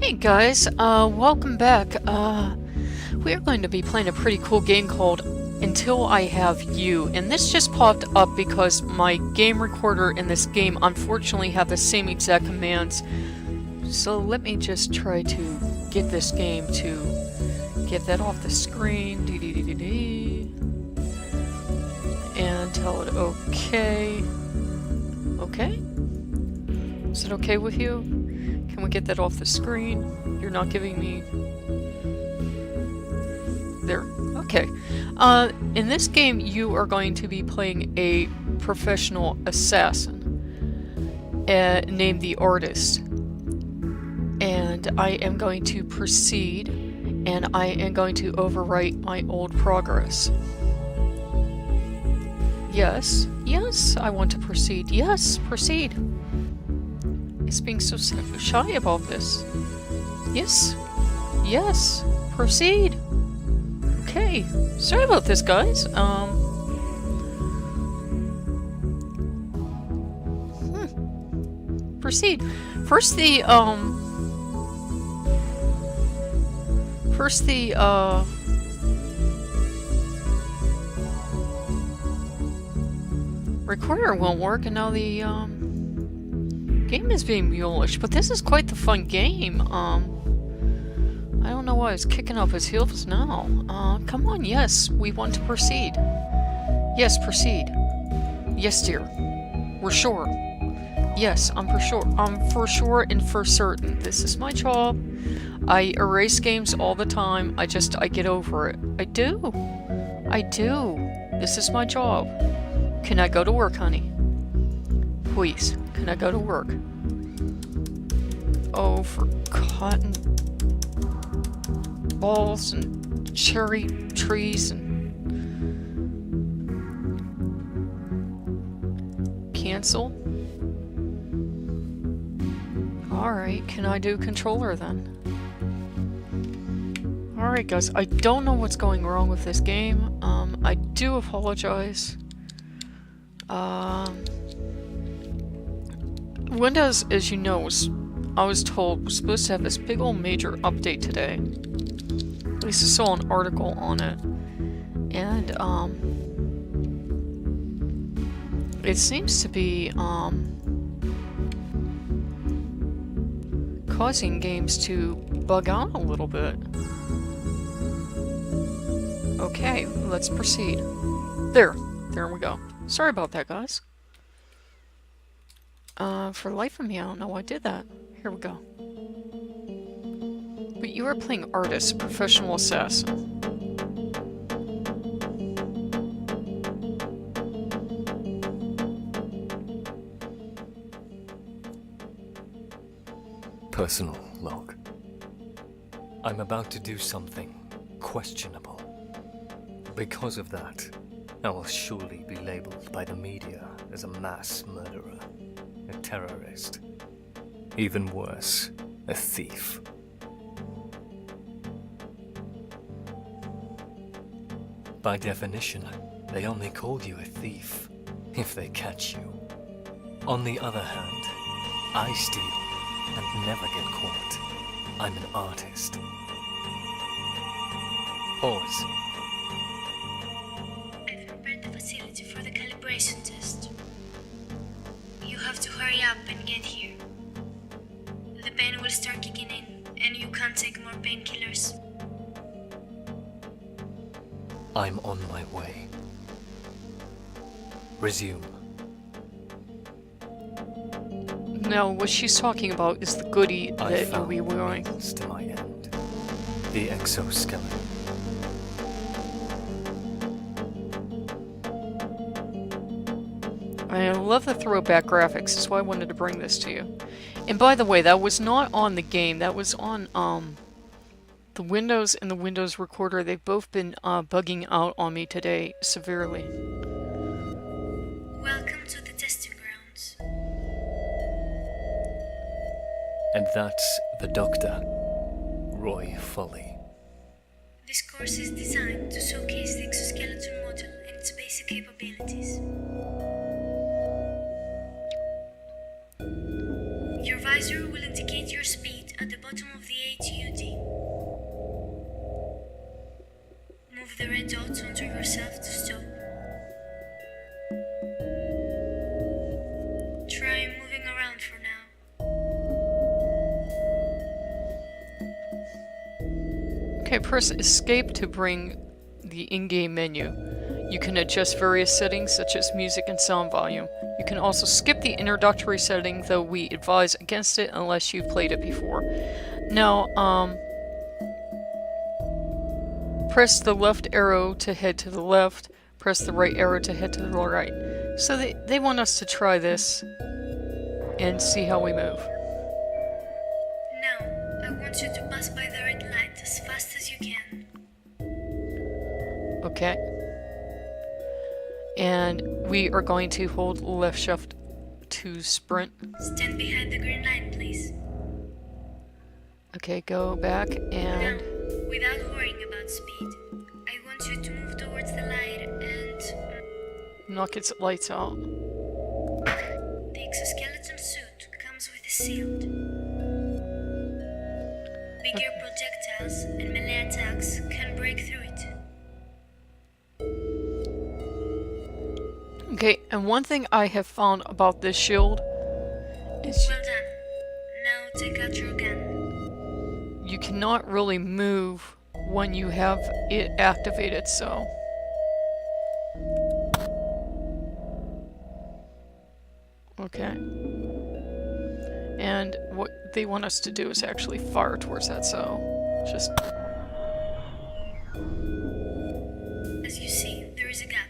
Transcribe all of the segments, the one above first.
Hey guys, welcome back. We're going to be playing a pretty cool game called Until I Have You, and this just popped up because my game recorder and this game unfortunately have the same exact commands. So let me just try to get this game to get that off the screen. And tell it okay. Okay? Is it okay with you? Can we get that off the screen? You're not giving me... There. Okay. In this game, you are going to be playing a professional assassin named the Artist. And I am going to proceed, and I am going to overwrite my old progress. Yes. Yes, I want to proceed. Yes, proceed. It's being so shy about this. Yes. Yes. Proceed. Okay. Sorry about this, guys. Proceed. First the recorder won't work, and now the, game is being mulish, but this is quite the fun game. I don't know why it's kicking up his heels now. Come on, yes, we want to proceed. Yes, proceed. Yes, dear. We're sure. Yes, I'm for sure and for certain. This is my job. I erase games all the time. I get over it. I do. This is my job. Can I go to work, honey? Please, can I go to work? Oh, for cotton balls and cherry trees and... Cancel? Alright, can I do controller then? Alright guys, I don't know what's going wrong with this game. I do apologize. Windows, as you know, I was told, was supposed to have this big old major update today. At least I saw an article on it. And, it seems to be, causing games to bug out a little bit. Okay, let's proceed. There we go. Sorry about that, guys. For the life of me, I don't know why I did that. Here we go. But you are playing Artist, professional assassin. Personal log. I'm about to do something questionable. Because of that, I will surely be labeled by the media as a mass murderer, a terrorist, even worse, a thief. By definition, they only call you a thief if they catch you. On the other hand, I steal and never get caught. I'm an artist. Pause. I've prepared the facility for the calibration test. You have to hurry up and get here. The pain will start kicking in, and you can't take more painkillers. I'm on my way. Resume. Now, what she's talking about is the goodie that you'll be wearing. Means to my end. The exoskeleton. I love the throwback graphics, that's why I wanted to bring this to you. And by the way, that was not on the game, that was on the Windows and the Windows Recorder. They've both been bugging out on me today severely. Welcome to the testing grounds. And that's the Doctor, Roy Foley. This course is designed to showcase the exoskeleton model and its basic capabilities. Your visor will indicate your speed at the bottom of the HUD. Move the red dots onto yourself to stop. Try moving around for now. Okay, press escape to bring the in-game menu. You can adjust various settings such as music and sound volume. You can also skip the introductory setting, though we advise against it unless you've played it before. Now, press the left arrow to head to the left, press the right arrow to head to the right. So they want us to try this and see how we move. Now, I want you to pass by the red light as fast as you can. Okay. And we are going to hold left shift to sprint. Stand behind the green line, please. Okay, go back and... Now, without worrying about speed, I want you to move towards the light and... knock its lights out. The exoskeleton suit comes with a shield. Bigger projectiles and melee attacks can break through it. Okay, and one thing I have found about this shield is Well done. Now take out your gun. you cannot really move when you have it activated, so... Okay. And what they want us to do is actually fire towards that, so... just... As you see, there is a gap.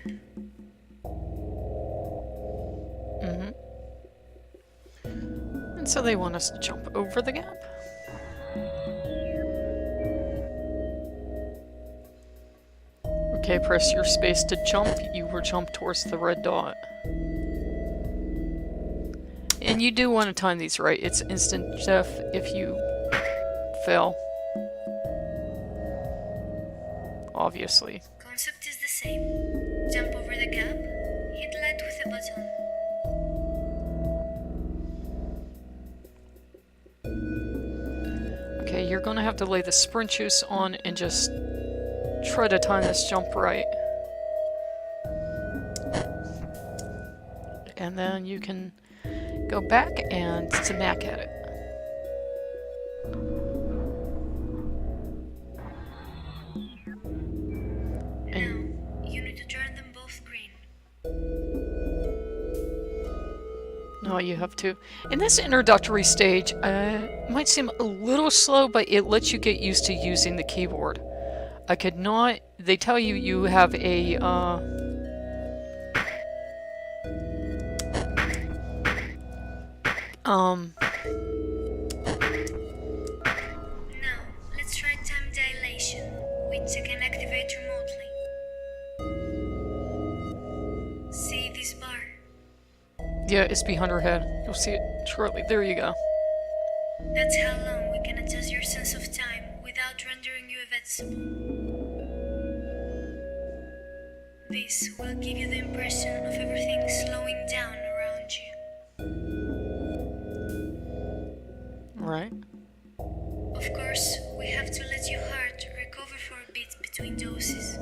And so they want us to jump over the gap. Okay, press your space to jump. You will jump towards the red dot. And you do want to time these right. It's instant death if you fail. Obviously. Concept is the same. Jump over the gap, hit light with a button. Okay, you're gonna have to lay the sprint juice on and just try to time this jump right. And then you can go back and smack at it. Now, you need to turn them both green. No, you have to. In this introductory stage, might seem a little slow, but it lets you get used to using the keyboard. I could not... They tell you you have a, Now, let's try time dilation, which I can activate remotely. See this bar? yeah, it's behind her head. You'll see it shortly. There you go. That's how long we can adjust your sense of time without rendering you a vegetable. This will give you the impression of everything slowing down around you. Right. Of course, we have to let your heart recover for a bit between doses.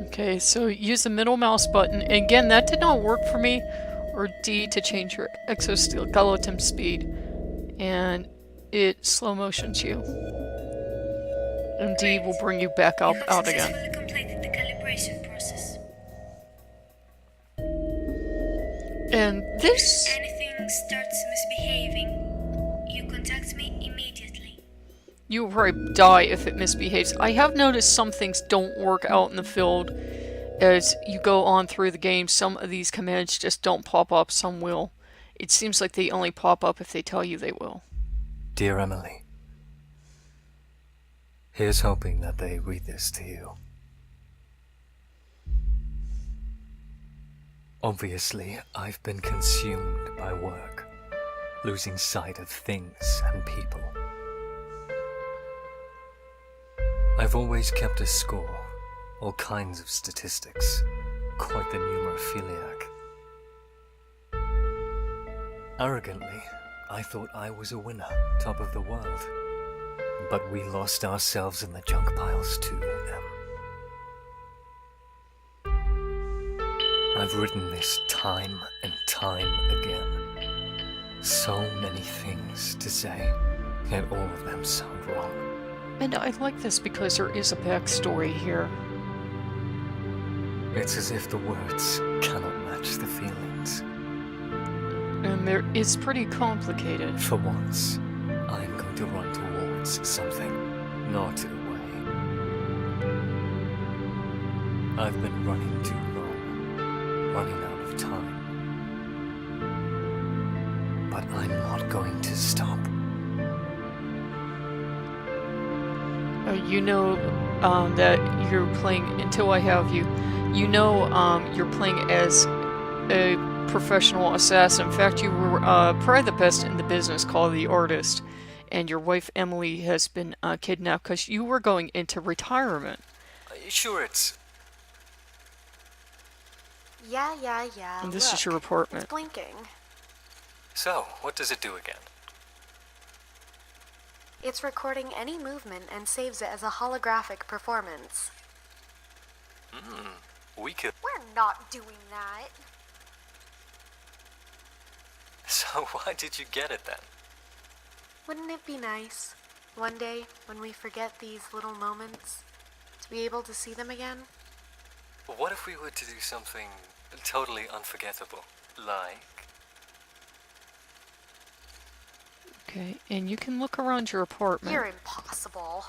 Okay, so use the middle mouse button. Again, that did not work for me. Or D to change your exoskeleton speed. And it slow motions you. And D will bring you back up You have out again. successfully completed the calibration process. And this... If anything starts misbehaving, you contact me immediately. You will probably die if it misbehaves. I have noticed some things don't work out in the field as you go on through the game. Some of these commands just don't pop up, some will. It seems like they only pop up if they tell you they will. Dear Emily, here's hoping that they read this to you. Obviously, I've been consumed by work, losing sight of things and people. I've always kept a score, all kinds of statistics, quite the numerophiliac. Arrogantly, I thought I was a winner, top of the world. But we lost ourselves in the junk piles too, Em. I've written this time and time again. So many things to say, yet all of them sound wrong. And I like this because there is a backstory here. It's as if the words cannot match the feelings. And it's pretty complicated. For once, I'm going to run towards something, not away. I've been running too long, running out of time. But I'm not going to stop. You know that you're playing, until I have you, you know you're playing as a professional assassin. In fact, you were probably the best in the business, called the Artist. And your wife Emily has been kidnapped because you were going into retirement. Are you sure it's... Yeah. And this is your It's apartment. blinking. So, what does it do again? It's recording any movement and saves it as a holographic performance. We could... We're not doing that. So why did you get it then? Wouldn't it be nice, one day, when we forget these little moments, to be able to see them again? What if we were to do something totally unforgettable? Like... Okay, and you can look around your apartment. You're impossible.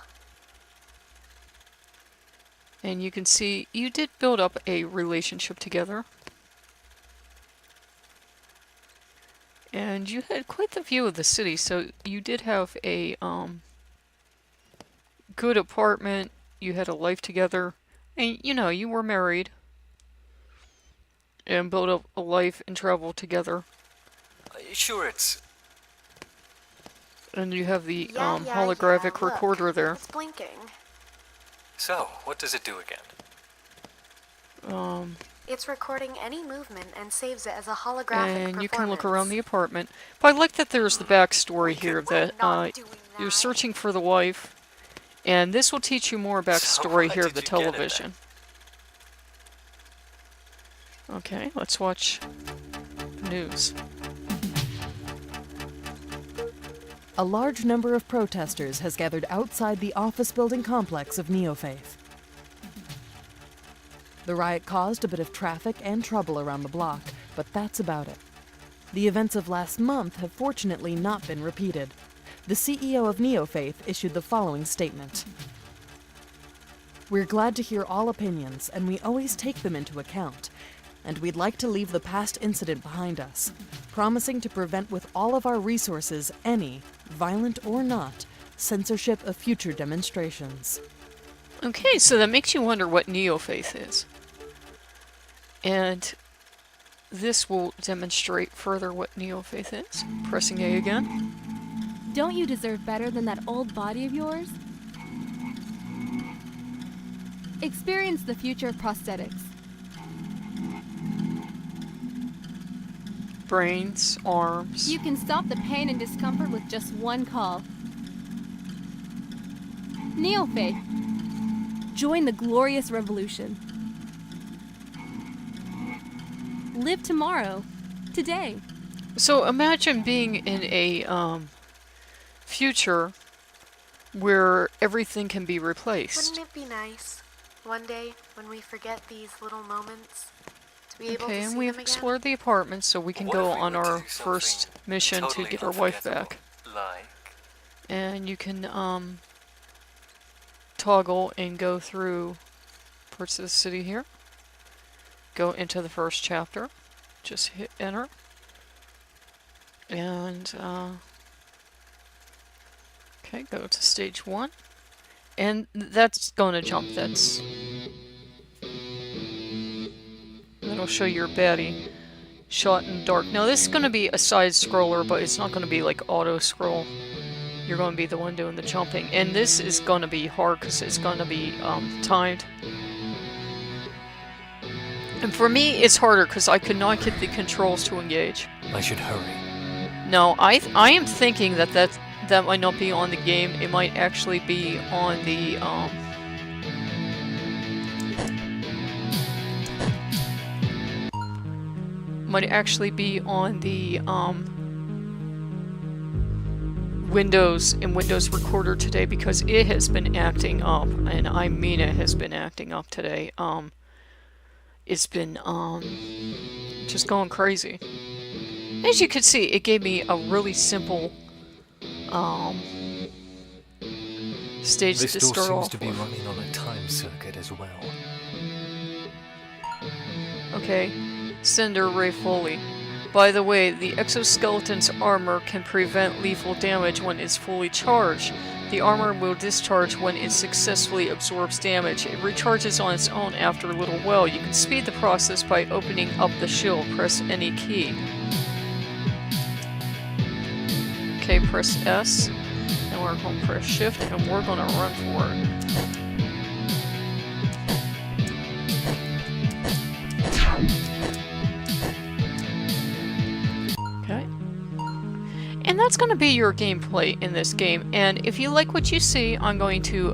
And you can see you did build up a relationship together. And you had quite the view of the city, so you did have a good apartment, you had a life together, and you know, you were married. And built up a life and traveled together. Are you sure it's... And you have the Yeah, holographic look, recorder there. It's blinking. So, what does it do again? It's recording any movement and saves it as a holographic And you can look performance. around the apartment. But I like that there's the backstory here that not doing you're that. searching for the wife, and this will teach you more So backstory why here of did the you get it then? television. Okay, let's watch the news. A large number of protesters has gathered outside the office building complex of Neofaith. The riot caused a bit of traffic and trouble around the block, but that's about it. The events of last month have fortunately not been repeated. The CEO of Neofaith issued the following statement. We're glad to hear all opinions, and we always take them into account. And we'd like to leave the past incident behind us, promising to prevent with all of our resources any, violent or not, censorship of future demonstrations. Okay, so that makes you wonder what Neofaith is. And this will demonstrate further what Neofaith is. Pressing A again. Don't you deserve better than that old body of yours? Experience the future of prosthetics. Brains, arms. You can stop the pain and discomfort with just one call. Neofaith. Join the glorious revolution. Live tomorrow. Today. So imagine being in a future where everything can be replaced. Wouldn't it be nice, one day, when we forget these little moments, to be able Okay, to and see we've them again? explored the apartment, so we can What go if we on were to our do first something mission to totally get our wife unforgettable? back. Like... And you can toggle and go through parts of the city here. Go into the first chapter. Just hit enter. And okay, go to stage 1. And that's going to jump. That's... That'll show your baddie. Shot in the dark. Now this is going to be a side scroller, but it's not going to be like auto scroll. You're going to be the one doing the jumping. And this is going to be hard because it's going to be timed. And for me, it's harder because I could not get the controls to engage. I should hurry. No, I am thinking that might not be on the game. It might actually be on the Windows and Windows Recorder today, because it has been acting up, and I mean it has been acting up today. It's been just going crazy. As you can see, it gave me a really simple stage This to door start seems off to be with. running on a time circuit as well. Okay, Cinder Ray Foley. By the way, the exoskeleton's armor can prevent lethal damage when it's fully charged. The armor will discharge when it successfully absorbs damage. It recharges on its own after a little while. You can speed the process by opening up the shield. Press any key. Okay, press S, and we're going to press Shift, and we're going to run for it. Okay. And that's going to be your gameplay in this game. And if you like what you see, I'm going to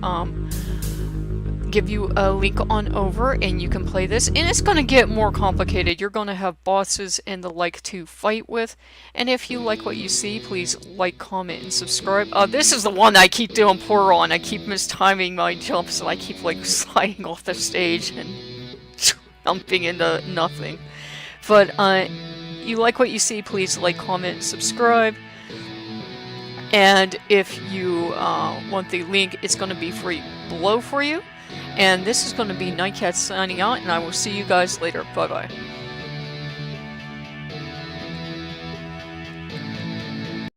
give you a link on over and you can play this. And it's going to get more complicated. You're going to have bosses and the like to fight with. And if you like what you see, please like, comment, and subscribe. This is the one I keep doing poor on. I keep mistiming my jumps and I keep like sliding off the stage and jumping into nothing. But you like what you see, please like, comment, subscribe. And if you want the link, it's going to be free below for you. And this is going to be Nightcat signing out, and I will see you guys later. Bye-bye.